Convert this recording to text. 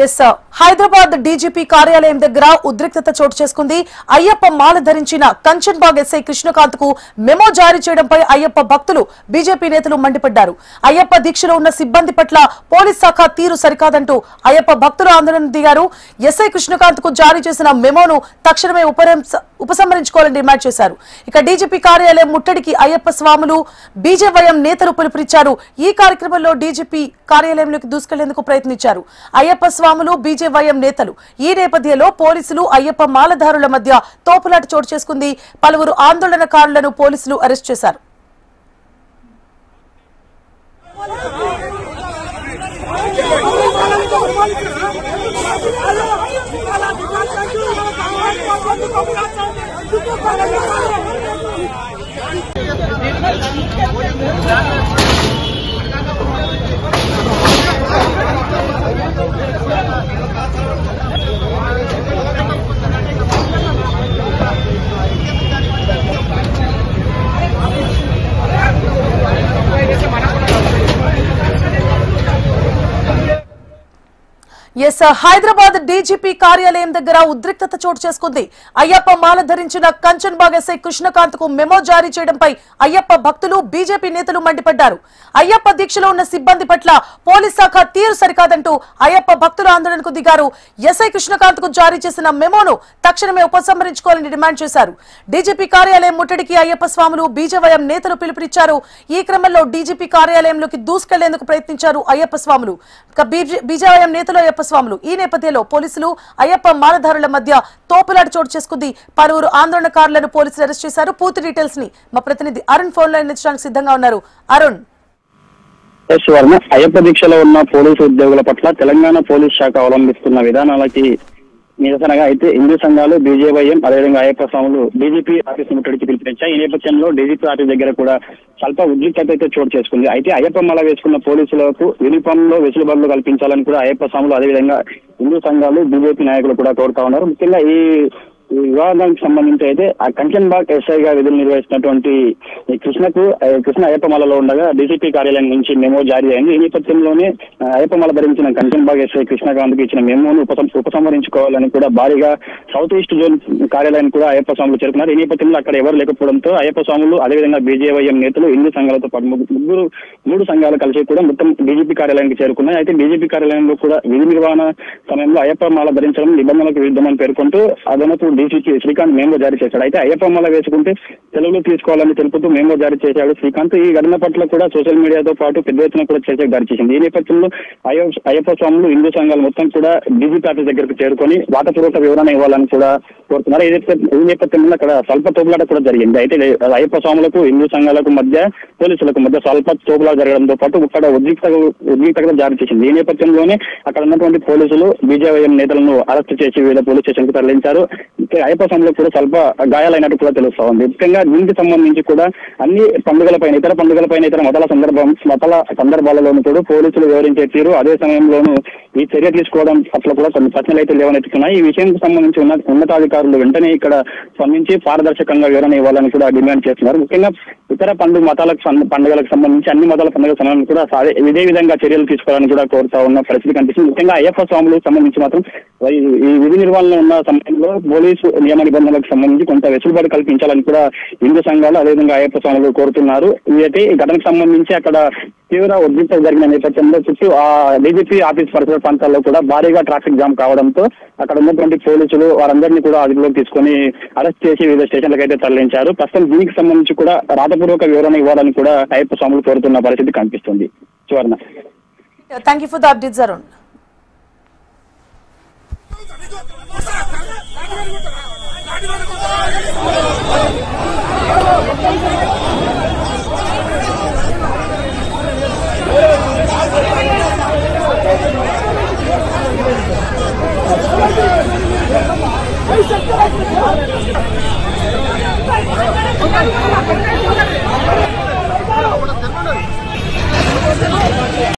Yes sir, Hyderabad DGP కార్యాలయం దగ్గర ఉద్రిక్తత చోటు చేసుకుంది. అయ్యప్ప మాల ధరించిన కంచన్బాగ్ ఎస్ఐ కృష్ణకాంత్ కు మెమో జారీ చేయడంపై అయ్యప్ప భక్తులు బీజేపీ నేతలు మండిపడ్డారు. అయ్యప్ప దీక్షలో ఉన్న సిబ్బంది పట్ల పోలీస్ శాఖ తీరు సరికాదంటూ అయ్యప్ప భక్తులు ఆందోళన దిగారు. ఎస్ఐ కృష్ణకాంత్ కు జారీ చేసిన మెమోను తక్షణమే ఉపసంహరించుకోవాలని డిమాండ్ చేశారు. ఇక డీజీపీ కార్యాలయం ముట్టడికి అయ్యప్ప స్వాములు బీజేవైఎం నేతలు పిలుపునిచ్చారు. ఈ కార్యక్రమంలో డీజీపీ కార్యాలయంలోకి దూసుకెళ్లేందుకు ప్రయత్నించారు అయ్యప్ప స్వాములు బీజేవైఎం నేతలు. ఈ నేపథ్యంలో పోలీసులు అయ్యప్ప మాలధారుల మధ్య తోపులాట చోటు చేసుకుంది. పలువురు ఆందోళనకారులను పోలీసులు అరెస్ట్ చేశారు. హైదరాబాద్ డీజీపీ కార్యాలయం దగ్గర ఉద్రిక్తత చోటు చేసుకుంది. అయ్యప్ప మాల ధరించిన కంచన్బాగ్ ఎస్ఐ కృష్ణకాంత్ కు మెమో జారీ చేయడంపై అయ్యప్ప భక్తులు బీజేపీ నేతలు మండిపడ్డారు. అయ్యప్ప దీక్షలో ఉన్న సిబ్బంది పట్ల పోలీస్ శాఖ తీరు సరికాదంటూ అయ్యప్ప భక్తులు ఆందోళనకు దిగారు. ఎస్ఐ కృష్ణకాంత్ కు జారీ చేసిన మెమోను తక్షణమే ఉపసంహరించుకోవాలని డిమాండ్ చేశారు. డీజీపీ కార్యాలయం ముట్టడికి అయ్యప్ప స్వాములు బీజేవైఎం నేతలు పిలుపునిచ్చారు. ఈ క్రమంలో డీజీపీ కార్యాలయంలోకి దూసుకెళ్లేందుకు ప్రయత్నించారు అయ్యప్ప స్వాములు. బీజేవైఎం నేతలు అయ్యప్ప స్వాములు. ఈ నేపథ్యంలో పోలీసులు అయ్యప్ప మాలధారుల మధ్య తోపులాట చోటు చేసుకుంది. పలువురు ఆందోళనకారులను పోలీసులు అరెస్ట్ చేశారు. పూర్తి డీటెయిల్స్ ని మా ప్రతినిధి అరుణ్ ఫోన్ లైన్ ఇచ్చడానికి సిద్ధంగా ఉన్నారు. అరుణ్, అయ్యప్ప దీక్షలో ఉన్న పోలీసు ఉద్యోగుల పట్ల తెలంగాణ పోలీస్ శాఖ అవలంబిస్తున్న విధానాలకి నిరసనగా అయితే హిందూ సంఘాలు బీజేవైఎం అదేవిధంగా అయ్యప్ప స్వాములు డీజీపీ ఆఫీస్ ముట్టడికి పిలుపునిచ్చాయి. ఈ నేపథ్యంలో డీజీపీ ఆఫీస్ దగ్గర కూడా స్వల్ప ఉద్రిక్తత అయితే చోటు చేసుకుంది. అయితే అయ్యప్ప మాల వేసుకున్న పోలీసులకు యూనిఫామ్ లో వెసులుబాట్లు కల్పించాలని కూడా అయ్యప్ప స్వాములు అదేవిధంగా హిందూ సంఘాలు బీజేపీ నాయకులు కూడా కోరుతా ఉన్నారు. ముఖ్యంగా ఈ వివాదానికి సంబంధించి అయితే ఆ కంచన్బాగ్ ఎస్ఐగా విధులు నిర్వహిస్తున్నటువంటి కృష్ణ అయ్యప్ప మాలలో ఉండగా డీజీపీ కార్యాలయం నుంచి మెమో జారీ అయింది. ఈ నేపథ్యంలోనే అయ్యప్ప మాల ధరించిన కంచన్బాగ్ ఎస్ఐ కృష్ణకాంత్ కి ఇచ్చిన మెమోను ఉపసంహరించుకోవాలని కూడా భారీగా సౌత్ ఈస్ట్ జోన్ కార్యాలయాన్ని కూడా అయ్యప్ప స్వాములు చేరుకున్నారు. ఈ నేపథ్యంలో అక్కడ ఎవరు లేకపోవడంతో అయ్యప్ప స్వాములు అదేవిధంగా బీజేవైఎం నేతలు హిందూ సంఘాలతో పాటు మూడు సంఘాలు కలిసి కూడా మొత్తం డీజీపీ కార్యాలయానికి చేరుకున్నాయి. అయితే డీజీపీ కార్యాలయంలో కూడా విధి నిర్వహణ సమయంలో అయ్యప్ప మాల ధరించడం నిబంధనలకు విరుద్ధమని పేర్కొంటూ అదనపు డీజీపీ శ్రీకాంత్ మెమో జారీ చేశాడు. అయితే అయ్యప్ప మాల వేసుకుంటే సెలవులు తీసుకోవాలని తెలుపుతూ మెమో జారీ చేశాడు శ్రీకాంత్. ఈ ఘటన పట్ల కూడా సోషల్ మీడియాతో పాటు పెద్ద ఎత్తున కూడా చర్చకు దారి చేసింది. ఈ నేపథ్యంలో అయ్యప్ప స్వాములు హిందూ సంఘాలు మొత్తం కూడా డీజీపీ ఆఫీస్ దగ్గరకు చేరుకొని వాటపూర్వక వివరణ ఇవ్వాలని కూడా కోరుతున్నారు. ఈ నేపథ్యంలో అక్కడ స్వల్ప తోపులాట కూడా జరిగింది. అయితే అయ్యప్ప స్వాములకు హిందూ సంఘాలకు మధ్య పోలీసులకు మధ్య స్వల్ప తోపులాట జరగడంతో పాటు ఇక్కడ ఉద్రిక్తత జారీ చేసింది. ఈ నేపథ్యంలోనే అక్కడ ఉన్నటువంటి పోలీసులు బీజేవైఎం నేతలను అరెస్ట్ చేసి వివిధ పోలీస్ స్టేషన్ కు తరలించారు. అయ్యప్ప స్వాములకు కూడా స్వల్ప గాయాలైనట్టు కూడా తెలుస్తా ఉంది. ముఖ్యంగా దీనికి సంబంధించి కూడా అన్ని పండుగలపైన ఇతర మతాల సందర్భాలలోనూ కూడా పోలీసులు వివరించే తీరు అదే సమయంలోనూ ఈ చర్య తీసుకోవడం పట్ల కూడా కొన్ని ప్రశ్నలు అయితే లేవనెత్తుతున్నాయి. ఈ విషయానికి సంబంధించి ఉన్నతాధికారులు వెంటనే ఇక్కడ స్పందించి పారదర్శకంగా వివరణ ఇవ్వాలని కూడా డిమాండ్ చేస్తున్నారు. ముఖ్యంగా ఇతర పండుగలకు సంబంధించి అన్ని మతాల పండుగల సమయాన్ని కూడా ఇదే విధంగా చర్యలు తీసుకోవాలని కూడా కోరుతా ఉన్న పరిస్థితి కనిపిస్తుంది. ముఖ్యంగా అయ్యప్ప స్వాములకు సంబంధించి మాత్రం ఈ విధి నిర్వహణలో ఉన్న సమయంలో పోలీసు నియమ నిబంధనలకు సంబంధించి కొంత వెసులుబాటు కల్పించాలని కూడా హిందూ సంఘాలు అదేవిధంగా అయ్యప్ప స్వాములు కోరుతున్నారు. అయితే ఈ ఘటనకు సంబంధించి అక్కడ తీవ్ర ఉద్రిక్తత జరిగిన నేపథ్యంలో చుట్టూ ఆ డీజీపీ ఆఫీస్ పరిసర ప్రాంతాల్లో కూడా భారీగా ట్రాఫిక్ జామ్ కావడంతో అక్కడ ఉన్నటువంటి పోలీసులు వారందరినీ కూడా అదుపులోకి తీసుకొని అరెస్ట్ చేసి వివిధ స్టేషన్లకు అయితే తరలించారు. ప్రస్తుతం దీనికి సంబంధించి కూడా రాతపూర్వక వివరణ ఇవ్వాలని కూడా అయ్యప్ప స్వాములు కోరుతున్న పరిస్థితి కనిపిస్తుంది. Suvarna, thank you for the updates Arun. Thank you.